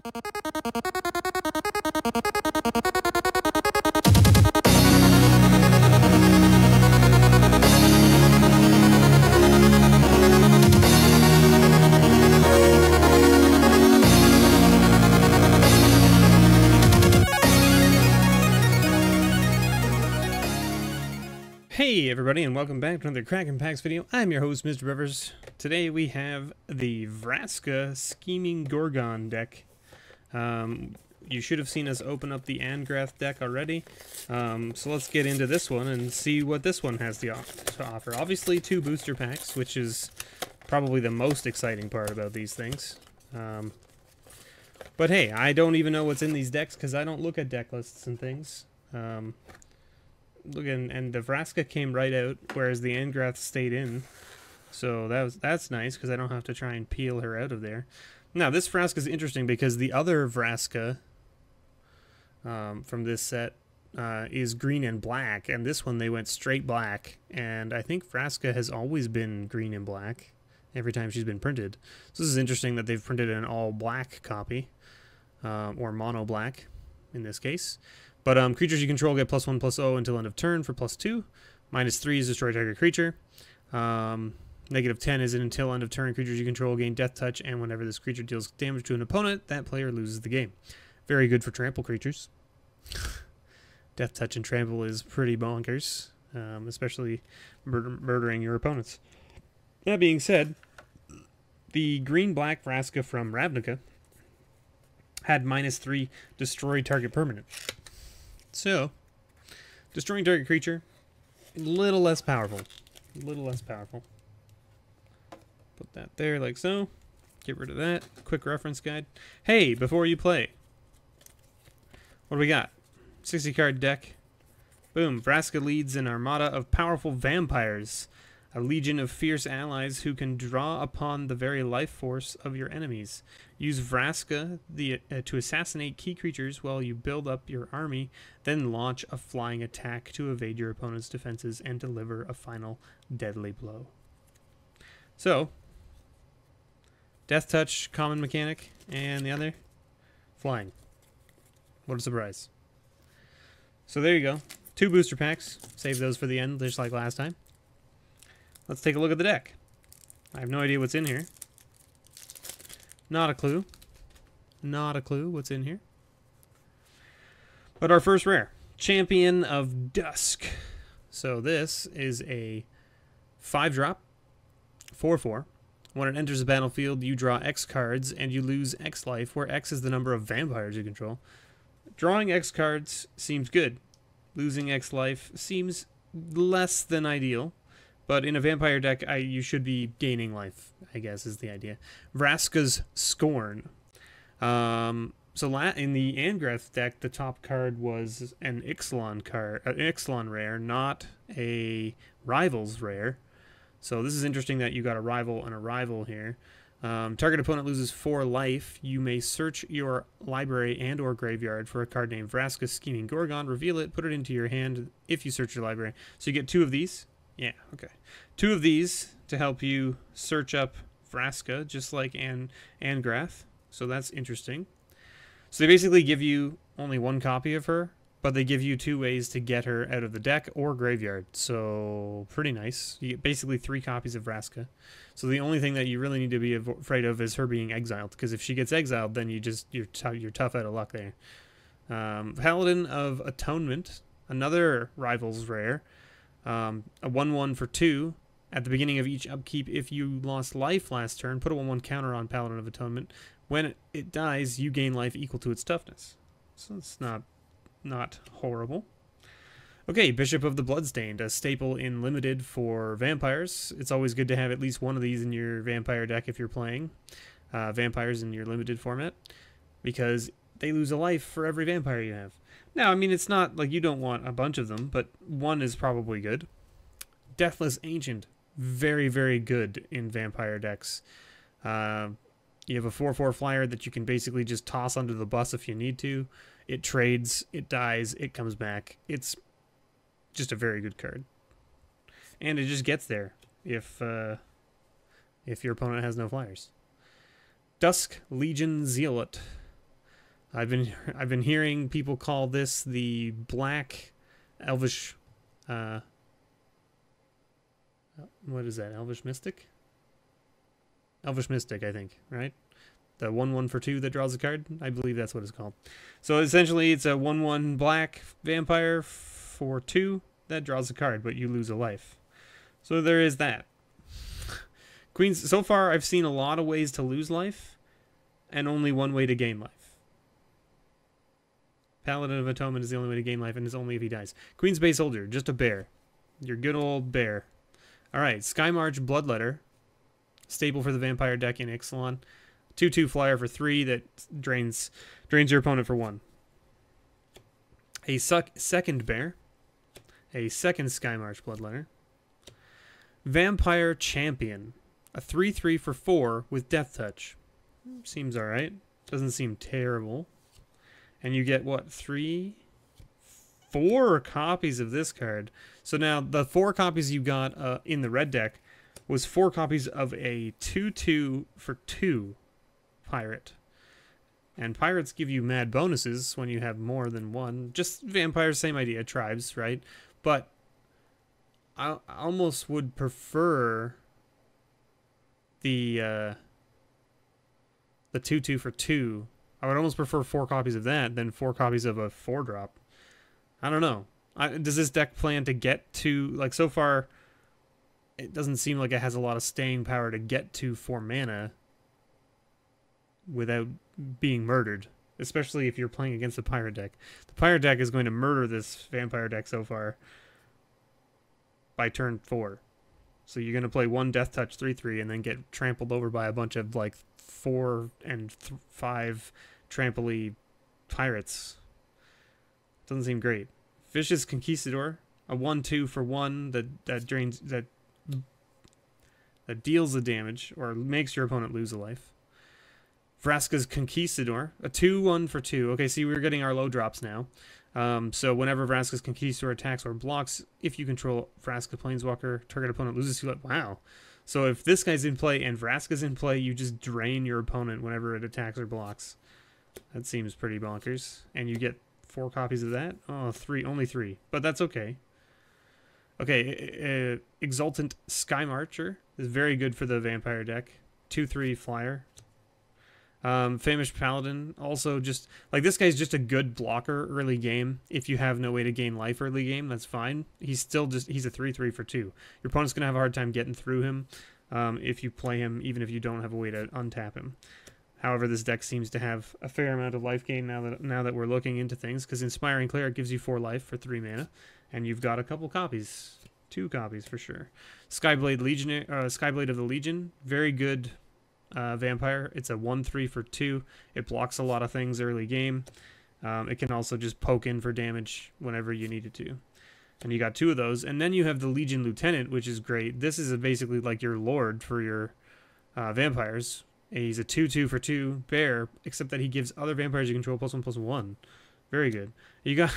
Hey everybody, and welcome back to another Kraken Packs video. I'm your host, Mr. Rivers. Today we have the Vraska Scheming Gorgon deck. You should have seen us open up the Angrath deck already. So let's get into this one and see what this one has to offer. Obviously 2 booster packs, which is probably the most exciting part about these things. But hey, I don't even know what's in these decks because I don't look at deck lists and things. Look, and the Vraska came right out, whereas the Angrath stayed in. So that's nice, because I don't have to try and peel her out of there. Now, this Vraska is interesting because the other Vraska from this set is green and black, and this one they went straight black. And I think Vraska has always been green and black every time she's been printed. So this is interesting that they've printed an all-black copy, or mono-black in this case. But creatures you control get +1/+0 until end of turn for +2. -3 is destroy target creature. -10 is until end of turn. Creatures you control gain death touch, and whenever this creature deals damage to an opponent, that player loses the game. Very good for trample creatures. Death touch and trample is pretty bonkers, especially murdering your opponents. That being said, the green-black Vraska from Ravnica had -3 destroy target permanent. So, destroying target creature, a little less powerful. A little less powerful. Put that there like so. Get rid of that. Quick reference guide. Hey, before you play, what do we got? 60 card deck. Boom. Vraska leads an armada of powerful vampires. A legion of fierce allies who can draw upon the very life force of your enemies. Use Vraska to assassinate key creatures while you build up your army, then launch a flying attack to evade your opponent's defenses and deliver a final deadly blow. So, Death Touch, common mechanic, and the other, flying. What a surprise. So there you go. 2 booster packs. Save those for the end, just like last time. Let's take a look at the deck. I have no idea what's in here. Not a clue. Not a clue what's in here. But our first rare, Champion of Dusk. So this is a 5-drop, 4/4. When it enters the battlefield, you draw X cards and you lose X life, where X is the number of vampires you control. Drawing X cards seems good. Losing X life seems less than ideal. But in a vampire deck, you should be gaining life, I guess, is the idea. Vraska's Scorn. So in the Angrath deck, the top card was an Ixalan rare, not a Rivals rare. So this is interesting that you got a rival and a rival here. Target opponent loses 4 life. You may search your library and or graveyard for a card named Vraska Scheming Gorgon. Reveal it, put it into your hand if you search your library. So you get 2 of these. Yeah, okay. 2 of these to help you search up Vraska, just like Angrath. So that's interesting. So they basically give you only 1 copy of her, but they give you 2 ways to get her out of the deck or graveyard. So pretty nice. You get basically 3 copies of Vraska. So the only thing that you really need to be afraid of is her being exiled, because if she gets exiled, then you're tough out of luck there. Paladin of Atonement, another Rivals rare. A 1/1 for 2. At the beginning of each upkeep, if you lost life last turn, put a 1/1 counter on Paladin of Atonement. When it dies, you gain life equal to its toughness. So it's not horrible. Okay, Bishop of the Bloodstained, a staple in Limited for vampires. It's always good to have at least one of these in your vampire deck if you're playing vampires in your Limited format, because they lose a life for every vampire you have. Now, I mean, it's not like you don't want a bunch of them, but 1 is probably good. Deathless Ancient, very, very good in vampire decks. You have a 4/4 flyer that you can basically just toss under the bus if you need to. It trades, it dies, it comes back. It's just a very good card. And it just gets there if your opponent has no flyers. Dusk Legion Zealot. I've been hearing people call this the black elvish. What is that? Elvish Mystic? Elvish Mystic, I think, right? The 1/1 for 2 that draws a card. I believe that's what it's called. So essentially, it's a 1/1 black vampire for 2 that draws a card, but you lose a life. So there is that. Queens. So far, I've seen a lot of ways to lose life, and only one way to gain life. Paladin of Atonement is the only way to gain life, and it's only if he dies. Queen's Bay Soldier, just a bear. Your good old bear. Alright, Skymarch Bloodletter. Staple for the vampire deck in Ixalan. 2/2 flyer for 3 that drains your opponent for 1. A second bear. A second Skymarch Bloodletter. Vampire Champion. A 3/3 for 4 with Death Touch. Seems alright. Doesn't seem terrible. And you get, what, 4 copies of this card. So now, the 4 copies you got in the red deck was 4 copies of a 2/2 for 2 pirate. And pirates give you mad bonuses when you have more than one. Just vampires, same idea, tribes, right? But I almost would prefer the 2/2 for 2. I would almost prefer 4 copies of that than 4 copies of a 4-drop. I don't know. Does this deck plan to get to... Like, so far, it doesn't seem like it has a lot of staying power to get to 4 mana without being murdered. Especially if you're playing against the pirate deck. The pirate deck is going to murder this vampire deck so far by turn 4. So you're going to play 1 Death Touch 3/3 and then get trampled over by a bunch of, like, 4 and 5... trampoly pirates. Doesn't seem great. Vicious Conquistador, a 1/2 for 1 that drains that deals the damage or makes your opponent lose a life. Vraska's Conquistador, a 2/1 for 2. Okay, see, we're getting our low drops now. So whenever Vraska's Conquistador attacks or blocks, if you control Vraska Planeswalker, target opponent loses 2 life. Wow. So if this guy's in play and Vraska's in play, you just drain your opponent whenever it attacks or blocks. That seems pretty bonkers. And you get 4 copies of that? Oh, 3. Only 3. But that's okay. Okay, Exultant Skymarcher is very good for the vampire deck. 2/3 flyer. Famished Paladin, also just... Like, this guy's just a good blocker early game. If you have no way to gain life early game, that's fine. He's still just... He's a 3/3 for 2. Your opponent's going to have a hard time getting through him if you play him, even if you don't have a way to untap him. However, this deck seems to have a fair amount of life gain now that we're looking into things, because Inspiring Cleric gives you 4 life for 3 mana, and you've got a couple copies. 2 copies for sure. Skyblade of the Legion, very good vampire. It's a 1/3 for 2. It blocks a lot of things early game. It can also just poke in for damage whenever you need it to. And you got 2 of those. And then you have the Legion Lieutenant, which is great. This is basically like your lord for your vampires. He's a 2/2 for 2 bear, except that he gives other vampires you control +1/+1. Very good. You got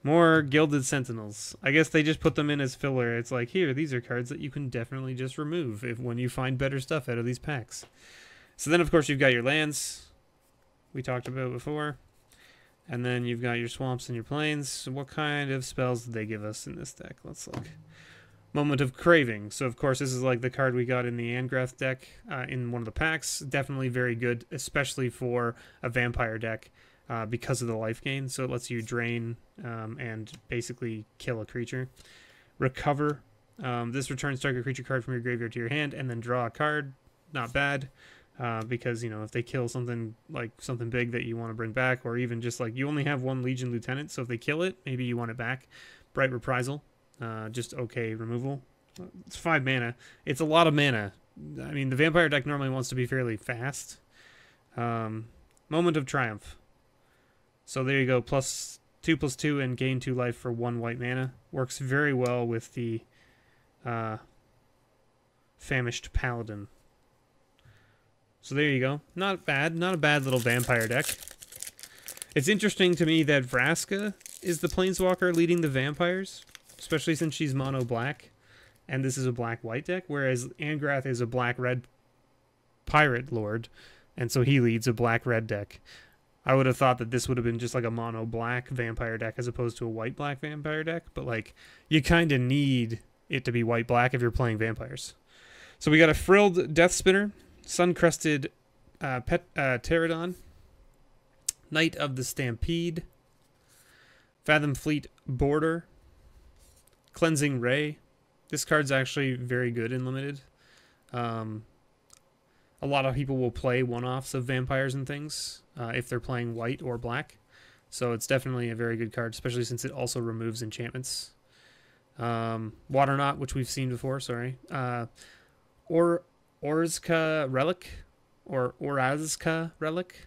more Gilded Sentinels. I guess they just put them in as filler. It's like, here, these are cards that you can definitely just remove when you find better stuff out of these packs. So then, of course, you've got your lands we talked about before. And then you've got your swamps and your plains. So what kind of spells did they give us in this deck? Let's look. Moment of Craving. So, of course, this is like the card we got in the Angrath deck in one of the packs. Definitely very good, especially for a vampire deck because of the life gain. So it lets you drain and basically kill a creature. Recover. This returns target creature card from your graveyard to your hand and then draw a card. Not bad because, you know, if they kill something like something big that you want to bring back, or even just like you only have 1 Legion Lieutenant, so if they kill it, maybe you want it back. Bright Reprisal. Just okay removal. It's 5 mana. It's a lot of mana. I mean, the vampire deck normally wants to be fairly fast. Moment of Triumph. So there you go. +2/+2 and gain 2 life for 1 white mana. Works very well with the Famished Paladin. So there you go. Not bad. Not a bad little vampire deck. It's interesting to me that Vraska is the planeswalker leading the vampires, especially since she's mono black, and this is a black-white deck, whereas Angrath is a black-red pirate lord, and so he leads a black-red deck. I would have thought that this would have been just like a mono black vampire deck as opposed to a white black vampire deck, but like you kind of need it to be white black if you're playing vampires. So we got a frilled Death Spinner, Sun Crested Pterodon, Knight of the Stampede, Fathom Fleet Border, Cleansing Ray. This card's actually very good in Limited. A lot of people will play one-offs of vampires and things if they're playing white or black. So it's definitely a very good card, especially since it also removes enchantments. Waterknot, which we've seen before, sorry. Orzka Relic, or Orazka Relic.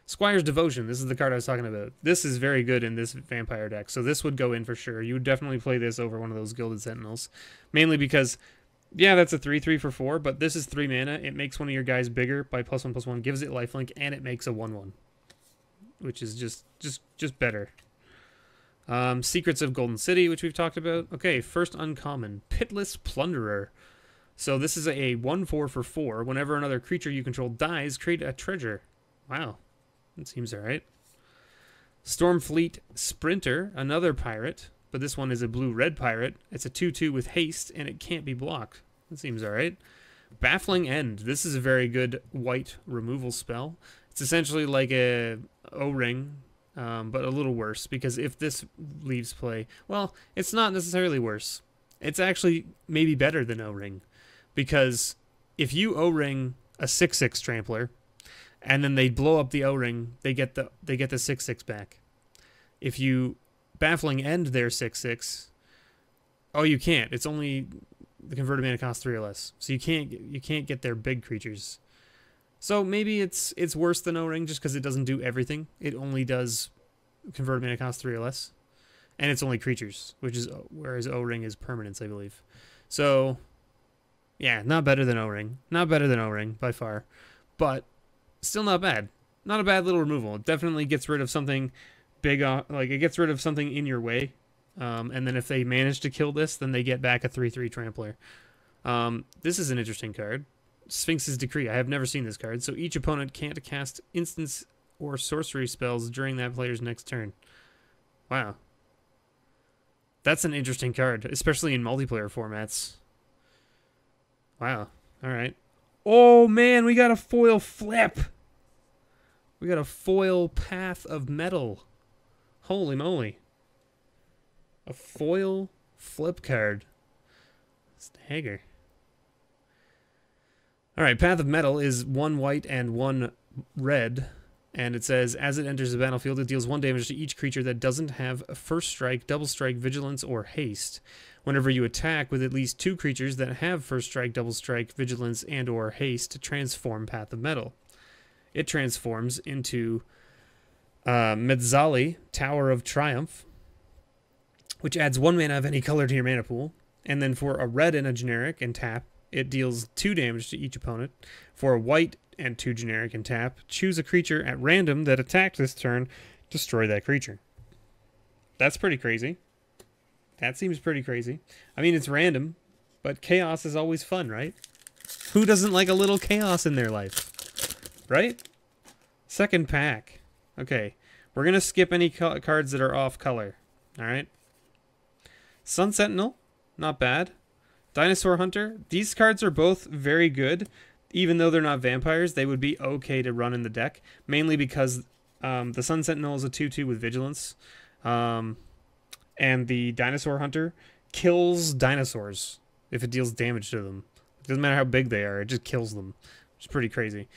Squire's Devotion, this is the card I was talking about. This is very good in this vampire deck, so this would go in for sure. You would definitely play this over one of those Gilded Sentinels. Mainly because, yeah, that's a 3/3 for 4, but this is 3 mana. It makes one of your guys bigger by +1/+1, gives it lifelink, and it makes a 1/1. Which is just better. Secrets of Golden City, which we've talked about. Okay, first uncommon, Pitless Plunderer. So this is a 1/4 for 4. Whenever another creature you control dies, create a treasure. Wow. That seems alright. Stormfleet Sprinter, another pirate, but this one is a blue-red pirate. It's a 2/2 with haste, and it can't be blocked. That seems alright. Baffling End. This is a very good white removal spell. It's essentially like a O-ring, but a little worse, because if this leaves play, well, it's not necessarily worse. It's actually maybe better than O-ring, because if you O-ring a 6/6 Trampler, and then they blow up the O-ring, they get the 6/6 back. If you Baffling End their 6/6, oh, you can't. It's only the converted mana costs 3 or less, so you can't get their big creatures. So maybe it's worse than O-ring just because it doesn't do everything. It only does converted mana costs 3 or less, and it's only creatures, whereas O-ring is permanents, I believe. So yeah, not better than O-ring. Not better than O-ring by far, but still not bad. Not a bad little removal. It definitely gets rid of something big, like it gets rid of something in your way. And then if they manage to kill this, then they get back a 3/3 Trampler. This is an interesting card. Sphinx's Decree. I have never seen this card. So each opponent can't cast instants or sorcery spells during that player's next turn. Wow. That's an interesting card, especially in multiplayer formats. Wow. All right. Oh, man, we got a foil flip. We got a foil Path of Metal. Holy moly. A foil flip card. Stagger. Alright, Path of Metal is 1 white and 1 red. And it says, as it enters the battlefield, it deals 1 damage to each creature that doesn't have a first strike, double strike, vigilance, or haste. Whenever you attack with at least 2 creatures that have first strike, double strike, vigilance, and or haste, transform Path of Metal. It transforms into Metzali, Tower of Triumph, which adds 1 mana of any color to your mana pool. And then for a red and a generic and tap, it deals 2 damage to each opponent. For a white and 2 generic and tap, choose a creature at random that attacked this turn, destroy that creature. That's pretty crazy. That seems pretty crazy. I mean, it's random, but chaos is always fun, right? Who doesn't like a little chaos in their life? Right? Second pack. Okay, we're going to skip any cards that are off color. Alright? Sun Sentinel, not bad. Dinosaur Hunter, these cards are both very good. Even though they're not vampires, they would be okay to run in the deck. Mainly because the Sun Sentinel is a 2/2 with vigilance. And the Dinosaur Hunter kills dinosaurs if it deals damage to them. It doesn't matter how big they are, it just kills them. Which is pretty crazy.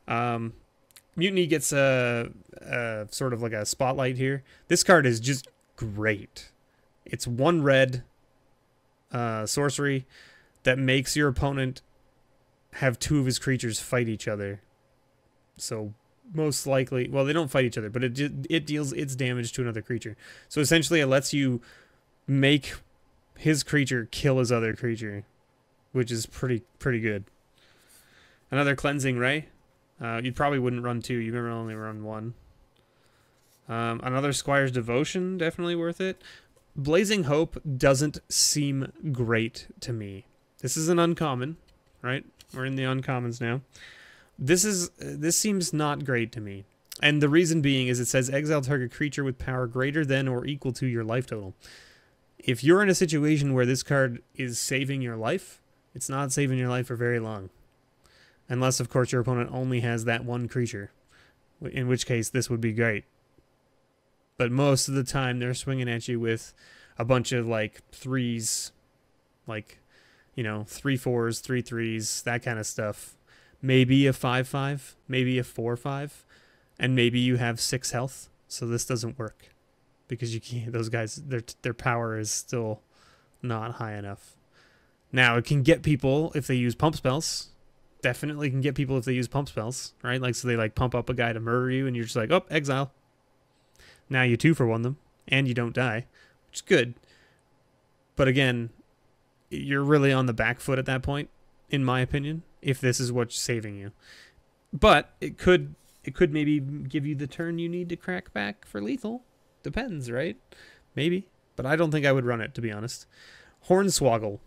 Mutiny gets a sort of like a spotlight here. This card is just great. It's 1 red sorcery that makes your opponent have 2 of his creatures fight each other. So most likely, well, they don't fight each other, but it deals its damage to another creature. So essentially it lets you make his creature kill his other creature, which is pretty good. Another Cleansing Ray. You probably wouldn't run 2. You never only run 1. Another Squire's Devotion, definitely worth it. Blazing Hope doesn't seem great to me. This is an uncommon, right? We're in the uncommons now. This seems not great to me. And the reason being is it says exile target creature with power greater than or equal to your life total. If you're in a situation where this card is saving your life, it's not saving your life for very long. Unless, of course, your opponent only has that one creature. In which case, this would be great. But most of the time, they're swinging at you with a bunch of, like, 3s. Like, you know, 3/4s, 3/3s, that kind of stuff. Maybe a 5/5. Maybe a 4/5. And maybe you have 6 health. So this doesn't work. Because you can't, those guys, their power is still not high enough. Now, it can get people if they use pump spells. Definitely can get people if they use pump spells, right? Like, so they, like, pump up a guy to murder you, and you're just like, oh, exile. Now you 2-for-1 them, and you don't die, which is good. But again, you're really on the back foot at that point, in my opinion, if this is what's saving you. But it could maybe give you the turn you need to crack back for lethal. Depends, right? Maybe. But I don't think I would run it, to be honest. Hornswoggle.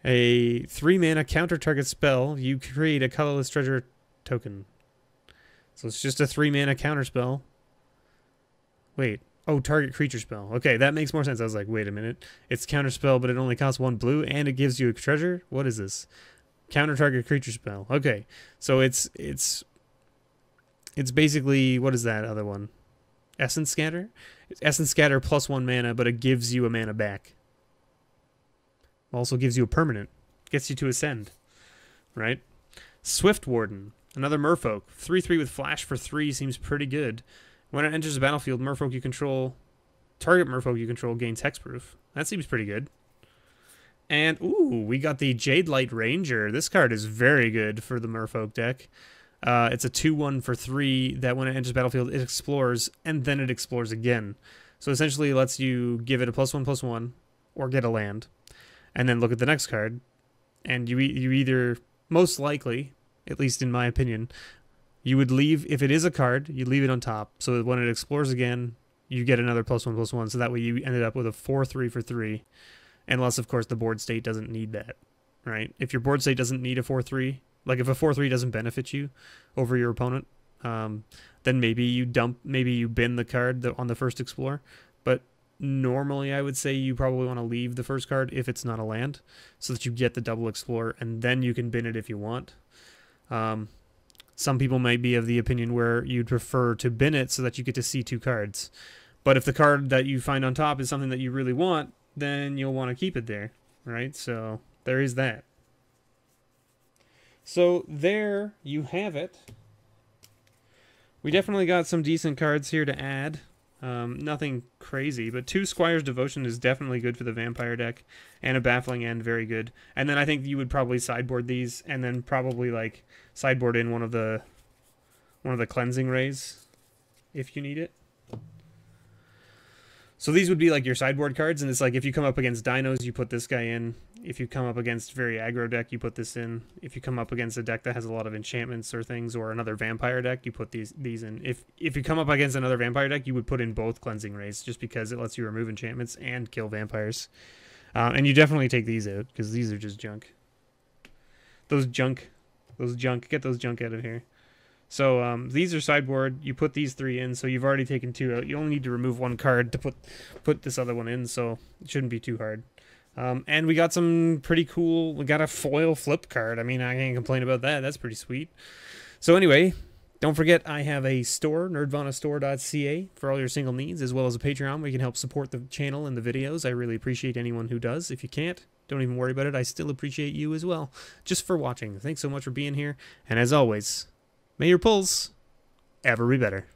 A 3-mana counter target spell. You create a colorless treasure token. So it's just a 3-mana counter spell. Wait. Oh, target creature spell. Okay, that makes more sense. I was like, wait a minute. It's counter spell, but it only costs 1 blue, and it gives you a treasure? What is this? Counter target creature spell. Okay. So it's basically, what is that other one? Essence Scatter? It's Essence Scatter plus 1 mana, but it gives you a mana back. Also gives you a permanent. Gets you to ascend. Right? Swift Warden. Another merfolk. 3/3 with flash for 3 seems pretty good. When it enters the battlefield, merfolk you control... Target merfolk you control gains hexproof. That seems pretty good. And, ooh, we got the Jade Light Ranger. This card is very good for the merfolk deck. It's a 2/1 for 3 that when it enters the battlefield, it explores, and then it explores again. So essentially it lets you give it a +1/+1, or get a land. And then look at the next card, and you either, most likely, at least in my opinion, you would leave, if it is a card, you leave it on top, so that when it explores again, you get another +1/+1, so that way you ended up with a 4/3 for 3, unless, of course, the board state doesn't need that, right? If your board state doesn't need a 4/3, like if a 4/3 doesn't benefit you over your opponent, then maybe you bin the card on the first explore, but normally I would say you probably want to leave the first card if it's not a land, so that you get the double explore, and then you can bin it if you want. Some people might be of the opinion where you'd prefer to bin it so that you get to see 2 cards. But if the card that you find on top is something that you really want, then you'll want to keep it there, right? So there is that. So there you have it. We definitely got some decent cards here to add. Nothing crazy, but 2 Squire's Devotion is definitely good for the vampire deck, and a Baffling End, very good. And then I think you would probably sideboard these, and then probably like sideboard in one of the Cleansing Rays if you need it. So these would be like your sideboard cards, and it's like if you come up against dinos, you put this guy in. If you come up against very aggro deck, you put this in. If you come up against a deck that has a lot of enchantments or things, or another vampire deck, you put these in. If you come up against another vampire deck, you would put in both Cleansing Rays, just because it lets you remove enchantments and kill vampires. And you definitely take these out, because these are just junk. Get those junk out of here. So these are sideboard. You put these 3 in, so you've already taken 2 out. You only need to remove 1 card to put this other one in, so it shouldn't be too hard. And we got some pretty cool... We got a foil flip card. I mean, I can't complain about that. That's pretty sweet. So anyway, don't forget I have a store, nerdvanastore.ca, for all your single needs, as well as a Patreon where you can help support the channel and the videos. I really appreciate anyone who does. If you can't, don't even worry about it. I still appreciate you as well, just for watching. Thanks so much for being here. And as always... may your pulls ever be better.